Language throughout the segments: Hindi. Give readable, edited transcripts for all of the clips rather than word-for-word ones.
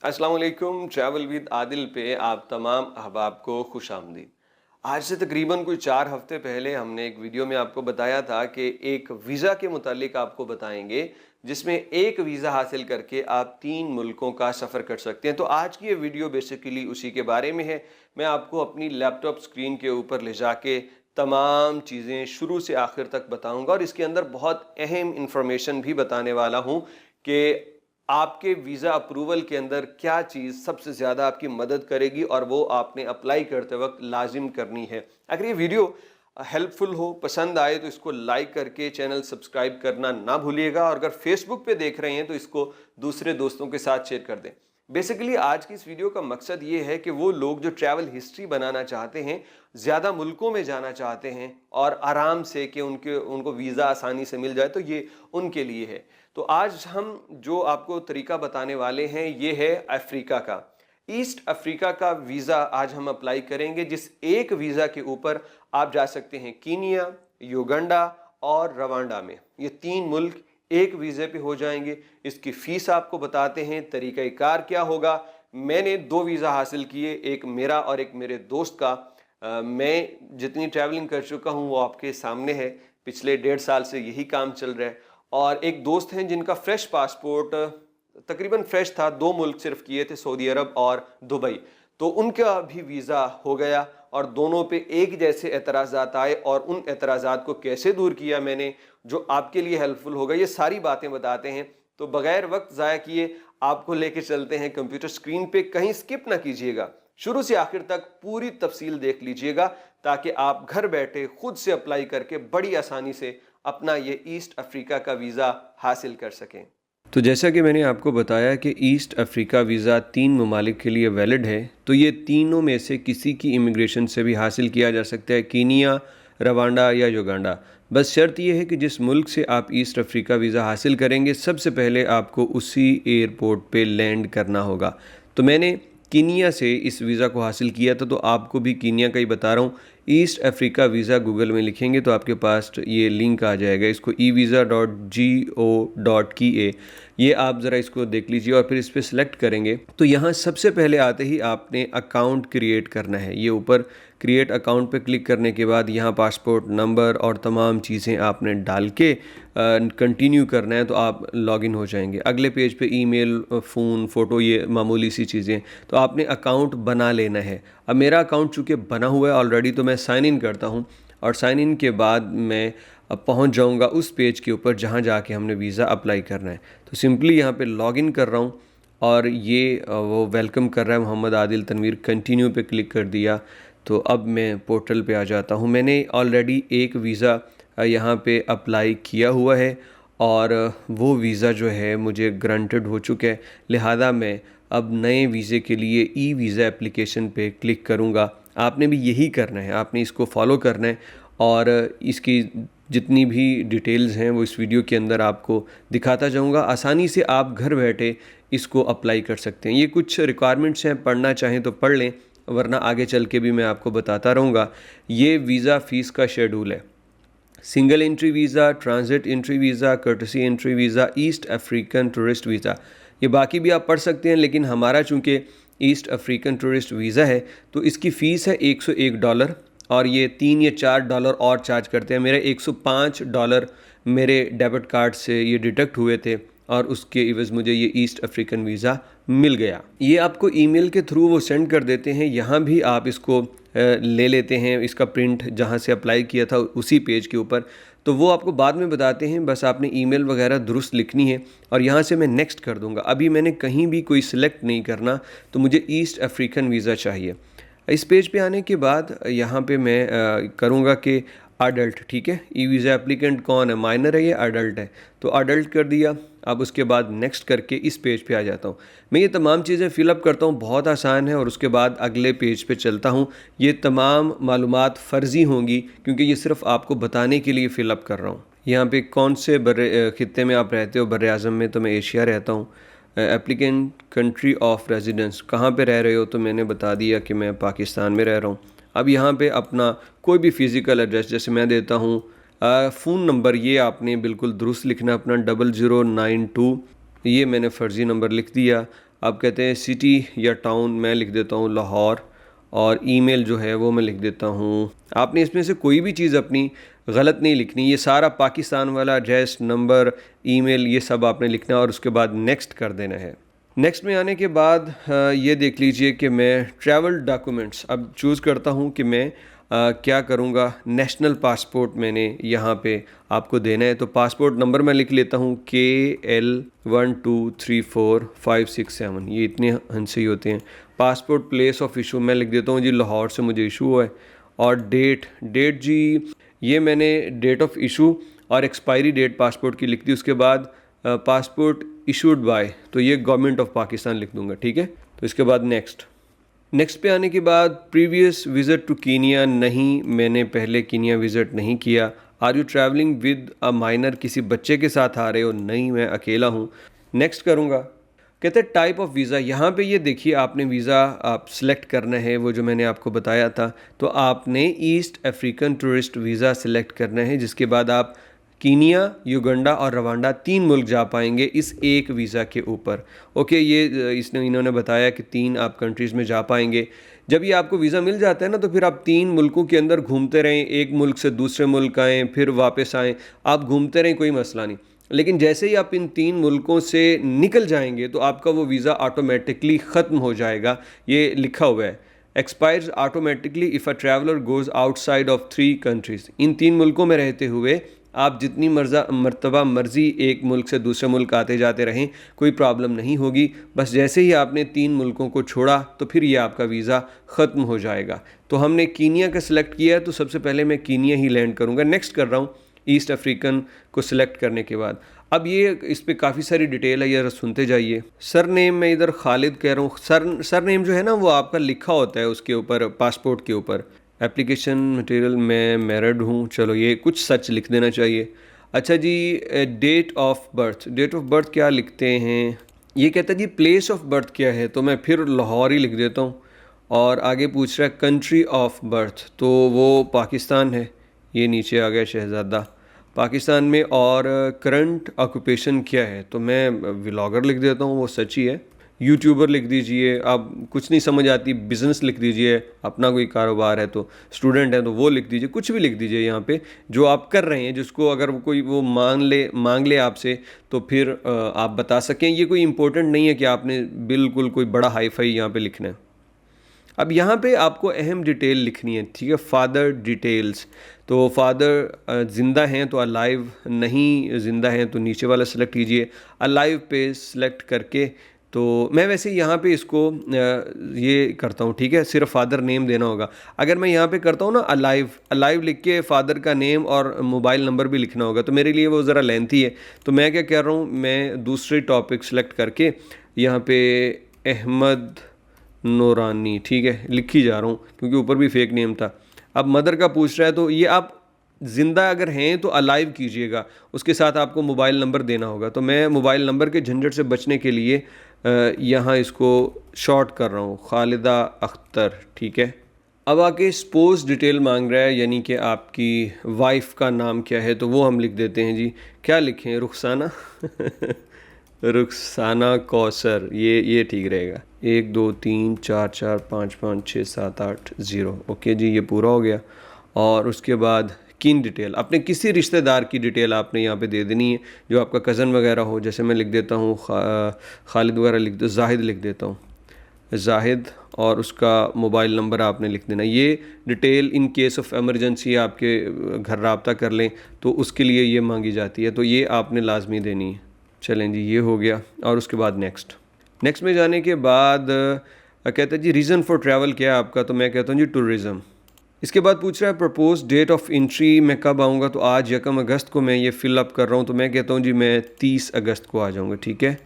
अस्सलाम वालेकुम। ट्रैवल विद आदिल पे आप तमाम अहबाब को खुश आमदीद। आज से तकरीबन कोई 4 हफ्ते पहले हमने एक वीडियो में आपको बताया था कि एक वीज़ा के मुतालिक आपको बताएंगे जिसमें एक वीज़ा हासिल करके आप 3 मुल्कों का सफ़र कर सकते हैं। तो आज की ये वीडियो बेसिकली उसी के बारे में है। मैं आपको अपनी लैपटॉप स्क्रीन के ऊपर ले जाके तमाम चीज़ें शुरू से आखिर तक बताऊंगा और इसके अंदर बहुत अहम इंफॉर्मेशन भी बताने वाला हूँ कि आपके वीज़ा अप्रूवल के अंदर क्या चीज़ सबसे ज़्यादा आपकी मदद करेगी और वो आपने अप्लाई करते वक्त लाजिम करनी है। अगर ये वीडियो हेल्पफुल हो, पसंद आए तो इसको लाइक करके चैनल सब्सक्राइब करना ना भूलिएगा और अगर फेसबुक पे देख रहे हैं तो इसको दूसरे दोस्तों के साथ शेयर कर दें। बेसिकली आज की इस वीडियो का मकसद ये है कि वो लोग जो ट्रैवल हिस्ट्री बनाना चाहते हैं, ज़्यादा मुल्कों में जाना चाहते हैं और आराम से कि उनको वीज़ा आसानी से मिल जाए, तो ये उनके लिए है। तो आज हम जो आपको तरीका बताने वाले हैं ये है अफ्रीका का, ईस्ट अफ्रीका का वीज़ा आज हम अप्लाई करेंगे, जिस एक वीज़ा के ऊपर आप जा सकते हैं कीनिया, युगांडा और रवांडा में। ये 3 मुल्क एक वीज़े पे हो जाएंगे। इसकी फ़ीस आपको बताते हैं, तरीक़ाकार क्या होगा। मैंने 2 वीज़ा हासिल किए, एक मेरा और एक मेरे दोस्त का। मैं जितनी ट्रैवलिंग कर चुका हूँ वो आपके सामने है। पिछले 1.5 साल से यही काम चल रहा है। और एक दोस्त हैं जिनका फ्रेश पासपोर्ट तकरीबन फ्रेश था, 2 मुल्क सिर्फ किए थे, सऊदी अरब और दुबई। तो उनका भी वीज़ा हो गया और दोनों पे एक जैसे एतराज़ात आए और उन एतराज़ात को कैसे दूर किया मैंने, जो आपके लिए हेल्पफुल होगा, ये सारी बातें बताते हैं। तो बगैर वक्त ज़ाया किए आपको लेके चलते हैं कंप्यूटर स्क्रीन पे। कहीं स्किप ना कीजिएगा, शुरू से आखिर तक पूरी तफसील देख लीजिएगा ताकि आप घर बैठे खुद से अप्लाई करके बड़ी आसानी से अपना ये ईस्ट अफ्रीका का वीज़ा हासिल कर सकें। तो जैसा कि मैंने आपको बताया कि ईस्ट अफ्रीका वीज़ा 3 ममालिक के लिए वैलिड है, तो ये तीनों में से किसी की इमिग्रेशन से भी हासिल किया जा सकता है, कीनिया, रवांडा या युगांडा। बस शर्त यह है कि जिस मुल्क से आप ईस्ट अफ्रीका वीज़ा हासिल करेंगे, सबसे पहले आपको उसी एयरपोर्ट पे लैंड करना होगा। तो मैंने कीनिया से इस वीज़ा को हासिल किया था, तो आपको भी कीनिया का ही बता रहा हूँ। ईस्ट अफ्रीका वीज़ा गूगल में लिखेंगे तो आपके पास ये लिंक आ जाएगा, इसको evisa.go.ka, ये आप ज़रा इसको देख लीजिए और फिर इस पर सिलेक्ट करेंगे तो यहाँ सबसे पहले आते ही आपने अकाउंट क्रिएट करना है। ये ऊपर क्रिएट अकाउंट पे क्लिक करने के बाद यहाँ पासपोर्ट नंबर और तमाम चीज़ें आपने डाल के कंटिन्यू करना है, तो आप लॉगिन हो जाएंगे। अगले पेज पे ईमेल, फ़ोन, फ़ोटो, ये मामूली सी चीज़ें, तो आपने अकाउंट बना लेना है। अब मेरा अकाउंट चूँकि बना हुआ है ऑलरेडी, तो मैं साइन इन करता हूँ और साइन इन के बाद मैं अब पहुंच जाऊंगा उस पेज के ऊपर जहां जाके हमने वीज़ा अप्लाई करना है। तो सिंपली यहां पे लॉगिन कर रहा हूं और ये वो वेलकम कर रहा है मोहम्मद आदिल तनवीर। कंटिन्यू पे क्लिक कर दिया तो अब मैं पोर्टल पे आ जाता हूं। मैंने ऑलरेडी एक वीज़ा यहां पे अप्लाई किया हुआ है और वो वीज़ा जो है मुझे ग्रांटेड हो चुका है, लिहाजा मैं अब नए वीज़े के लिए ई वीज़ा एप्लीकेशन पे क्लिक करूँगा। आपने भी यही करना है, आपने इसको फॉलो करना है और इसकी जितनी भी डिटेल्स हैं वो इस वीडियो के अंदर आपको दिखाता जाऊंगा। आसानी से आप घर बैठे इसको अप्लाई कर सकते हैं। ये कुछ रिक्वायरमेंट्स हैं, पढ़ना चाहें तो पढ़ लें, वरना आगे चल के भी मैं आपको बताता रहूँगा। ये वीज़ा फ़ीस का शेड्यूल है: single entry visa, transit entry visa, courtesy entry visa, east African tourist visa. ये बाकी भी आप पढ़ सकते हैं, लेकिन हमारा चूँकि ईस्ट अफ्रीकन टूरिस्ट वीज़ा है तो इसकी फ़ीस है $101 और ये $3 या $4 और चार्ज करते हैं। मेरे $105 मेरे डेबिट कार्ड से ये डिडक्ट हुए थे और उसके इवज़ मुझे ये ईस्ट अफ्रीकन वीज़ा मिल गया। ये आपको ईमेल के थ्रू वो सेंड कर देते हैं। यहाँ भी आप इसको ले लेते हैं, इसका प्रिंट जहाँ से अप्लाई किया था उसी पेज के ऊपर, तो वो आपको बाद में बताते हैं। बस आपने ईमेल वगैरह दुरुस्त लिखनी है और यहाँ से मैं नेक्स्ट कर दूँगा। अभी मैंने कहीं भी कोई सिलेक्ट नहीं करना, तो मुझे ईस्ट अफ्रीकन वीज़ा चाहिए। इस पेज पे आने के बाद यहाँ पे मैं करूँगा कि अडल्ट, ठीक है, ई वीज़ा एप्लीकेंट कौन है, माइनर है या अडल्ट है, तो अडल्ट कर दिया। अब उसके बाद नेक्स्ट करके इस पेज पे आ जाता हूँ। मैं ये तमाम चीज़ें फिलअप करता हूँ, बहुत आसान है, और उसके बाद अगले पेज पे चलता हूँ। ये तमाम मालूमात फ़र्ज़ी होंगी क्योंकि ये सिर्फ आपको बताने के लिए फ़िलअप कर रहा हूँ। यहाँ पे कौन से बर्रे ख़ित्ते में आप रहते हो, बर्रे आज़म में, तो मैं एशिया रहता हूँ। एप्लीकेंट कंट्री ऑफ रेजिडेंस, कहाँ पे रह रहे हो, तो मैंने बता दिया कि मैं पाकिस्तान में रह रहा हूँ। अब यहाँ पे अपना कोई भी फ़िज़िकल एड्रेस जैसे मैं देता हूँ, फ़ोन नंबर ये आपने बिल्कुल दुरुस्त लिखना अपना 0092, ये मैंने फ़र्ज़ी नंबर लिख दिया। अब कहते हैं सिटी या टाउन, मैं लिख देता हूँ लाहौर, और ईमेल जो है वो मैं लिख देता हूँ। आपने इसमें से कोई भी चीज़ अपनी गलत नहीं लिखनी, ये सारा पाकिस्तान वाला एड्रेस, नंबर, ईमेल, ये सब आपने लिखना है और उसके बाद नेक्स्ट कर देना है। नेक्स्ट में आने के बाद ये देख लीजिए कि मैं ट्रैवल डॉक्यूमेंट्स अब चूज़ करता हूँ कि मैं क्या करूँगा। नेशनल पासपोर्ट मैंने यहाँ पे आपको देना है, तो पासपोर्ट नंबर मैं लिख लेता हूँ KL123456 ये इतने हंस ही होते हैं। पासपोर्ट प्लेस ऑफ इशू मैं लिख देता हूँ जी लाहौर से मुझे इशू हुआ है। और डेट जी ये मैंने डेट ऑफ इशू और एक्सपायरी डेट पासपोर्ट की लिख दी। उसके बाद पासपोर्ट इशूड बाय, तो ये गवर्नमेंट ऑफ पाकिस्तान लिख दूंगा, ठीक है। तो इसके बाद नेक्स्ट पे आने के बाद प्रीवियस विज़िट टू कीनिया, नहीं मैंने पहले कीनिया विज़िट नहीं किया। Are you travelling with a minor, किसी बच्चे के साथ आ रहे हो, नहीं मैं अकेला हूँ। नेक्स्ट करूँगा। कहते हैं टाइप ऑफ वीज़ा, यहाँ पे ये देखिए आपने वीज़ा आप सेलेक्ट करना है, वो जो मैंने आपको बताया था। तो आपने east African tourist visa select करना है, जिसके बाद आप कीनिया, युगांडा और रवांडा 3 मुल्क जा पाएंगे इस एक वीज़ा के ऊपर। ओके, ये इन्होंने बताया कि 3 आप कंट्रीज़ में जा पाएंगे। जब ये आपको वीज़ा मिल जाता है ना, तो फिर आप 3 मुल्कों के अंदर घूमते रहें, एक मुल्क से दूसरे मुल्क आएँ, फिर वापस आएँ, आप घूमते रहें, कोई मसला नहीं। लेकिन जैसे ही आप इन 3 मुल्कों से निकल जाएंगे तो आपका वो वीज़ा ऑटोमेटिकली ख़त्म हो जाएगा। ये लिखा हुआ है, expires automatically if a traveller goes outside of 3 countries. इन 3 मुल्कों में रहते हुए आप जितनी मरतबा मर्ज़ी एक मुल्क से दूसरे मुल्क आते जाते रहें, कोई प्रॉब्लम नहीं होगी। बस जैसे ही आपने 3 मुल्कों को छोड़ा तो फिर ये आपका वीज़ा ख़त्म हो जाएगा। तो हमने कीनिया का सिलेक्ट किया है, तो सबसे पहले मैं कीनिया ही लैंड करूँगा। नेक्स्ट कर रहा हूँ ईस्ट अफ्रीकन को सिलेक्ट करने के बाद। अब ये इस पे काफ़ी सारी डिटेल है, ये सुनते जाइए। सर नेम मैं इधर खालिद कह रहा हूँ। सर नेम जो है ना वो आपका लिखा होता है उसके ऊपर, पासपोर्ट के ऊपर। एप्लीकेशन मटेरियल मैं मैरिड हूँ, चलो ये कुछ सच लिख देना चाहिए। अच्छा जी, डेट ऑफ बर्थ क्या लिखते हैं? ये कहता है जी प्लेस ऑफ बर्थ क्या है, तो मैं फिर लाहौर ही लिख देता हूँ। और आगे पूछ रहा है कंट्री ऑफ बर्थ, तो वो पाकिस्तान है, ये नीचे आ गया शहज़ादा, पाकिस्तान में। और करंट ऑक्यूपेशन क्या है, तो मैं व्लॉगर लिख देता हूँ, वो सच ही है। यूट्यूबर लिख दीजिए, आप कुछ नहीं समझ आती बिज़नेस लिख दीजिए, अपना कोई कारोबार है तो, स्टूडेंट है तो वो लिख दीजिए, कुछ भी लिख दीजिए यहाँ पे जो आप कर रहे हैं, जिसको अगर कोई वो मांग ले आपसे तो फिर आप बता सकें। ये कोई इंपॉर्टेंट नहीं है कि आपने बिल्कुल कोई बड़ा हाई फाई यहाँ पे लिखना है। अब यहाँ पे आपको अहम डिटेल लिखनी है, ठीक है। फादर डिटेल्स, तो फादर ज़िंदा हैं तो अलाइव, नहीं ज़िंदा हैं तो नीचे वाला सेलेक्ट कीजिए। अलाइव पे सेलेक्ट करके, तो मैं वैसे यहाँ पे इसको ये करता हूँ, ठीक है, सिर्फ फादर नेम देना होगा। अगर मैं यहाँ पे करता हूँ ना अलाइव लिख के फादर का नेम और मोबाइल नंबर भी लिखना होगा, तो मेरे लिए वो ज़रा लेंथी है। तो मैं क्या कर रहा हूँ, मैं दूसरे टॉपिक सेलेक्ट करके यहाँ पे अहमद नूरानी, ठीक है, लिखी जा रहा हूँ क्योंकि ऊपर भी फेक नेम था। अब मदर का पूछ रहा है, तो ये आप ज़िंदा अगर हैं तो अलाइव कीजिएगा, उसके साथ आपको मोबाइल नंबर देना होगा। तो मैं मोबाइल नंबर के झंझट से बचने के लिए यहाँ इसको शॉर्ट कर रहा हूँ, खालिदा अख्तर, ठीक है। अब आके स्पोज डिटेल मांग रहा है, यानी कि आपकी वाइफ का नाम क्या है, तो वो हम लिख देते हैं जी। क्या लिखें, रुखसाना रुखसाना कौसर, ये ठीक रहेगा। 1 2 3 4 4 5 5 6 7 8 0, ओके जी, ये पूरा हो गया। और उसके बाद किन डिटेल, अपने किसी रिश्तेदार की डिटेल आपने यहाँ पे दे देनी है, जो आपका कज़न वगैरह हो। जैसे मैं लिख देता हूँ खालिद वगैरह लिख दो, जाहिद लिख देता हूँ, जाहिद, और उसका मोबाइल नंबर आपने लिख देना। ये detail in case of emergency आपके घर रब्ता कर लें तो उसके लिए ये मांगी जाती है, तो ये आपने लाजमी देनी है। चलें जी, ये हो गया। और उसके बाद नेक्स्ट में जाने के बाद कहता है जी रीज़न फॉर ट्रैवल क्या है आपका, तो मैं कहता हूँ जी टूरिज़म। इसके बाद पूछ रहा है प्रपोज डेट ऑफ एंट्री, मैं कब आऊँगा, तो आज 1 अगस्त को मैं ये फिल अप कर रहा हूँ, तो मैं कहता हूँ जी मैं 30 अगस्त को आ जाऊँगा, ठीक है।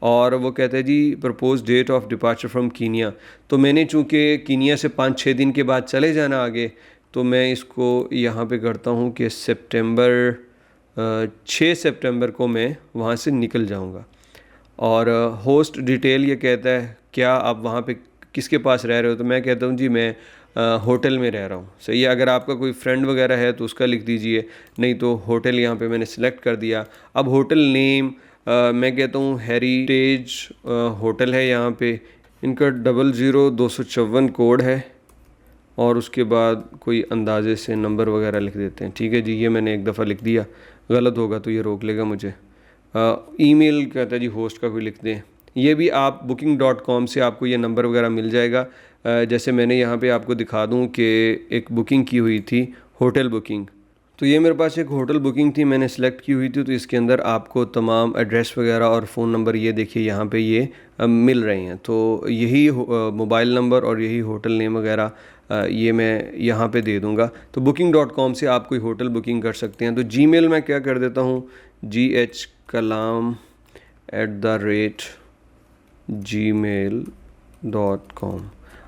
और वो कहता है जी propose date of departure from Kenya, तो मैंने चूँकि कीनिया से 5-6 दिन के बाद चले जाना आगे, तो मैं इसको यहाँ पे करता हूँ कि 6 सितंबर को मैं वहाँ से निकल जाऊँगा। और होस्ट डिटेल ये कहता है क्या आप वहाँ पे किसके पास रह रहे हो, तो मैं कहता हूँ जी मैं होटल में रह रहा हूँ, सही है। अगर आपका कोई फ्रेंड वगैरह है तो उसका लिख दीजिए, नहीं तो होटल यहाँ पे मैंने सेलेक्ट कर दिया। अब होटल नेम मैं कहता हूँ हेरिटेज होटल है यहाँ पे, इनका 00254 कोड है और उसके बाद कोई अंदाजे से नंबर वगैरह लिख देते हैं। ठीक है जी, ये मैंने एक दफ़ा लिख दिया, गलत होगा तो ये रोक लेगा मुझे। ईमेल कहता है जी होस्ट का कोई लिख दें। ये भी आप booking.com से आपको ये नंबर वगैरह मिल जाएगा। जैसे मैंने यहाँ पे आपको दिखा दूँ कि एक बुकिंग की हुई थी, होटल बुकिंग, तो ये मेरे पास एक होटल बुकिंग थी, मैंने सेलेक्ट की हुई थी। तो इसके अंदर आपको तमाम एड्रेस वगैरह और फ़ोन नंबर ये देखिए यहाँ पे ये मिल रहे हैं। तो यही मोबाइल नंबर और यही होटल नेम वगैरह ये मैं यहाँ पे दे दूँगा। तो booking.com से आप कोई होटल बुकिंग कर सकते हैं। तो जीमेल मैं क्या कर देता हूँ, gh.kalam@gmail.com।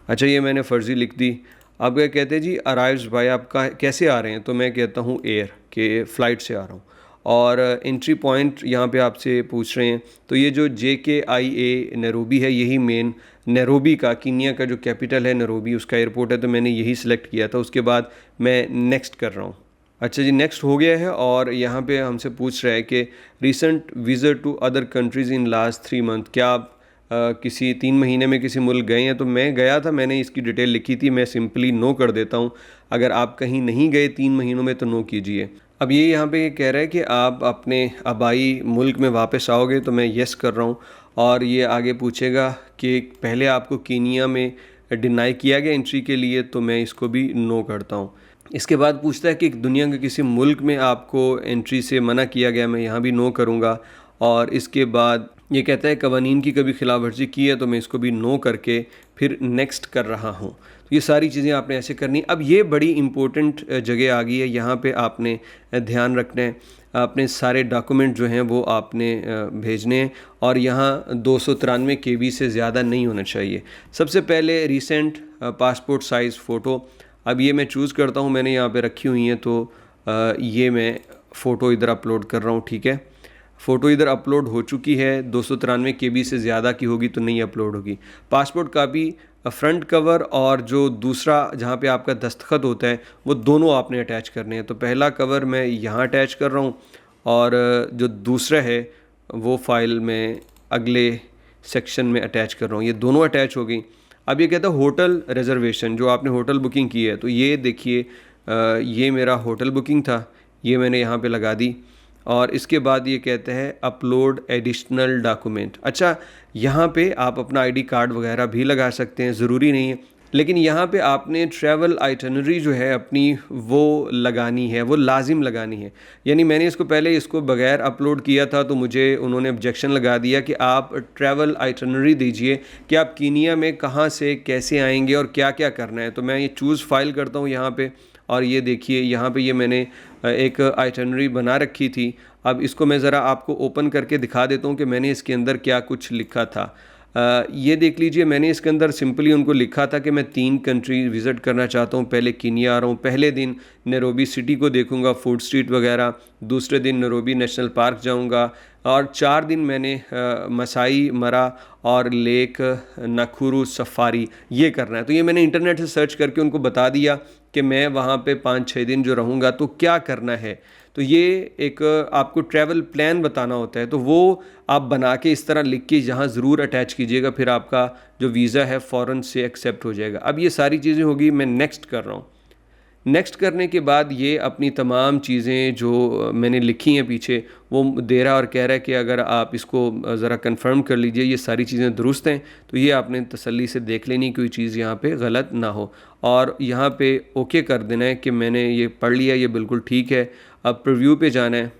अच्छा, ये मैंने फ़र्ज़ी लिख दी। अब क्या कहते हैं जी अराइव्स बाय, आप कैसे आ रहे हैं, तो मैं कहता हूँ एयर के फ़्लाइट से आ रहा हूँ। और एंट्री पॉइंट यहाँ पे आपसे पूछ रहे हैं, तो ये जो JKIA नैरोबी है, यही मेन नैरोबी का, कीनिया का जो कैपिटल है नैरोबी, उसका एयरपोर्ट है। तो मैंने यही सिलेक्ट किया था। उसके बाद मैं नेक्स्ट कर रहा हूँ। अच्छा जी, नेक्स्ट हो गया है। और यहाँ पे हमसे पूछ रहा है कि recent visit to other countries in last 3 month, क्या आप किसी 3 महीने में किसी मुल्क गए हैं। तो मैं गया था, मैंने इसकी डिटेल लिखी थी, मैं सिंपली नो कर देता हूँ। अगर आप कहीं नहीं गए 3 महीनों में तो नो कीजिए। अब ये यहाँ पे कह रहा है कि आप अपने आबाई मुल्क में वापस आओगे, तो मैं येस कर रहा हूँ। और ये आगे पूछेगा कि पहले आपको कीनिया में डिनाई किया गया एंट्री के लिए, तो मैं इसको भी नो करता हूँ। इसके बाद पूछता है कि दुनिया के किसी मुल्क में आपको एंट्री से मना किया गया, मैं यहाँ भी नो करूँगा। और इसके बाद ये कहता है कवानीन की कभी खिलाफ वर्जी की है, तो मैं इसको भी नो करके फिर नेक्स्ट कर रहा हूँ। तो ये सारी चीज़ें आपने ऐसे करनी। अब ये बड़ी इम्पोर्टेंट जगह आ गई है, यहाँ पे आपने ध्यान रखना है। अपने सारे डॉक्यूमेंट जो हैं वो आपने भेजने हैं और यहाँ 293 KB से ज़्यादा नहीं होना चाहिए। सबसे पहले रीसेंट पासपोर्ट साइज़ फ़ोटो, अब ये मैं चूज़ करता हूँ, मैंने यहाँ पे रखी हुई हैं। तो ये मैं फ़ोटो इधर अपलोड कर रहा हूँ। ठीक है, फ़ोटो इधर अपलोड हो चुकी है। 293 KB से ज़्यादा की होगी तो नहीं अपलोड होगी। पासपोर्ट कापी, फ्रंट कवर और जो दूसरा जहाँ पे आपका दस्तखत होता है, वो दोनों आपने अटैच करने हैं। तो पहला कवर मैं यहाँ अटैच कर रहा हूँ और जो दूसरा है वो फ़ाइल मैं अगले सेक्शन में अटैच कर रहा हूँ। ये दोनों अटैच हो गई। अब ये कहता है होटल रिज़र्वेशन, जो आपने होटल बुकिंग की है, तो ये देखिए ये मेरा होटल बुकिंग था, ये मैंने यहाँ पे लगा दी। और इसके बाद ये कहते हैं अपलोड एडिशनल डॉक्यूमेंट। अच्छा, यहाँ पे आप अपना ID कार्ड वगैरह भी लगा सकते हैं, ज़रूरी नहीं है, लेकिन यहाँ पे आपने ट्रैवल आइटनरी जो है अपनी वो लगानी है, वो लाजिम लगानी है। यानी मैंने इसको पहले इसको बगैर अपलोड किया था, तो मुझे उन्होंने ऑब्जेक्शन लगा दिया कि आप ट्रैवल आइटनरी दीजिए कि आप कीनिया में कहाँ से कैसे आएंगे और क्या क्या करना है। तो मैं ये चूज़ फाइल करता हूँ यहाँ पे, और ये देखिए यहाँ पे ये मैंने एक आइटनरी बना रखी थी। अब इसको मैं ज़रा आपको ओपन करके दिखा देता हूँ कि मैंने इसके अंदर क्या कुछ लिखा था। ये देख लीजिए, मैंने इसके अंदर सिंपली उनको लिखा था कि मैं 3 कंट्री विज़िट करना चाहता हूँ। पहले कीनिया आ रहा हूँ, पहले दिन नैरोबी सिटी को देखूँगा, फूड स्ट्रीट वगैरह, दूसरे दिन नैरोबी नेशनल पार्क जाऊँगा, और 4 दिन मैंने मसाई मरा और लेक नाकुरू सफारी ये करना है। तो ये मैंने इंटरनेट से सर्च करके उनको बता दिया कि मैं वहाँ पे 5-6 दिन जो रहूँगा तो क्या करना है। तो ये एक आपको ट्रैवल प्लान बताना होता है, तो वो आप बना के इस तरह लिख के जहाँ ज़रूर अटैच कीजिएगा, फिर आपका जो वीज़ा है फ़ौरन से एक्सेप्ट हो जाएगा। अब ये सारी चीज़ें होगी, मैं नेक्स्ट कर रहा हूँ। नेक्स्ट करने के बाद ये अपनी तमाम चीज़ें जो मैंने लिखी हैं पीछे वो दे रहा और कह रहा है कि अगर आप इसको ज़रा कंफर्म कर लीजिए ये सारी चीज़ें दुरुस्त हैं, तो ये आपने तसल्ली से देख लेनी, कोई चीज़ यहाँ पे गलत ना हो, और यहाँ पे ओके कर देना है कि मैंने ये पढ़ लिया, ये बिल्कुल ठीक है। अब प्रीव्यू पे जाना है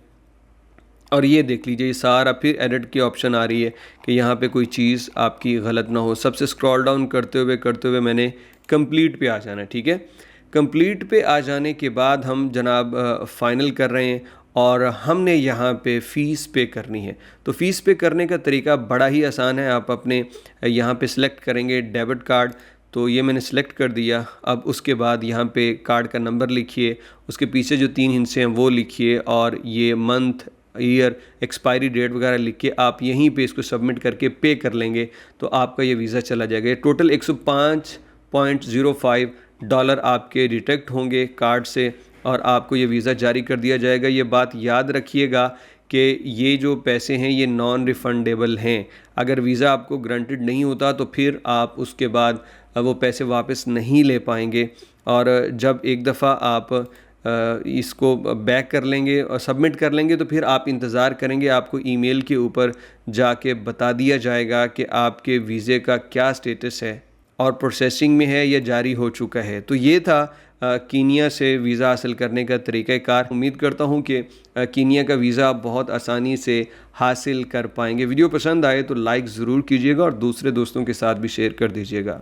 और ये देख लीजिए ये सारा फिर एडिट की ऑप्शन आ रही है कि यहाँ पे कोई चीज़ आपकी गलत ना हो। सबसे स्क्रॉल डाउन करते हुए मैंने कंप्लीट पे आ जाना है। ठीक है, कंप्लीट पे आ जाने के बाद हम जनाब फ़ाइनल कर रहे हैं और हमने यहाँ पे फ़ीस पे करनी है। तो फ़ीस पे करने का तरीका बड़ा ही आसान है। आप अपने यहाँ पे सिलेक्ट करेंगे डेबिट कार्ड, तो ये मैंने सिलेक्ट कर दिया। अब उसके बाद यहाँ पे कार्ड का नंबर लिखिए, उसके पीछे जो 3 हिस्से हैं वो लिखिए, और ये मंथ, ईयर, एक्सपायरी डेट वगैरह लिख के आप यहीं पे इसको सबमिट करके पे कर लेंगे तो आपका ये वीज़ा चला जाएगा। ये टोटल $105.05 आपके डिटेक्ट होंगे कार्ड से और आपको ये वीज़ा जारी कर दिया जाएगा। ये बात याद रखिएगा कि ये जो पैसे हैं ये नॉन रिफ़ंडेबल हैं। अगर वीज़ा आपको ग्रांटेड नहीं होता तो फिर आप उसके बाद वो पैसे वापस नहीं ले पाएंगे। और जब एक दफ़ा आप इसको बैक कर लेंगे और सबमिट कर लेंगे तो फिर आप इंतज़ार करेंगे, आपको ईमेल के ऊपर जाके बता दिया जाएगा कि आपके वीज़े का क्या स्टेटस है और प्रोसेसिंग में है या जारी हो चुका है। तो ये था कीनिया से वीज़ा हासिल करने का तरीक़ाकार। उम्मीद करता हूँ कि कीनिया का वीज़ा आप बहुत आसानी से हासिल कर पाएंगे। वीडियो पसंद आए तो लाइक ज़रूर कीजिएगा और दूसरे दोस्तों के साथ भी शेयर कर दीजिएगा।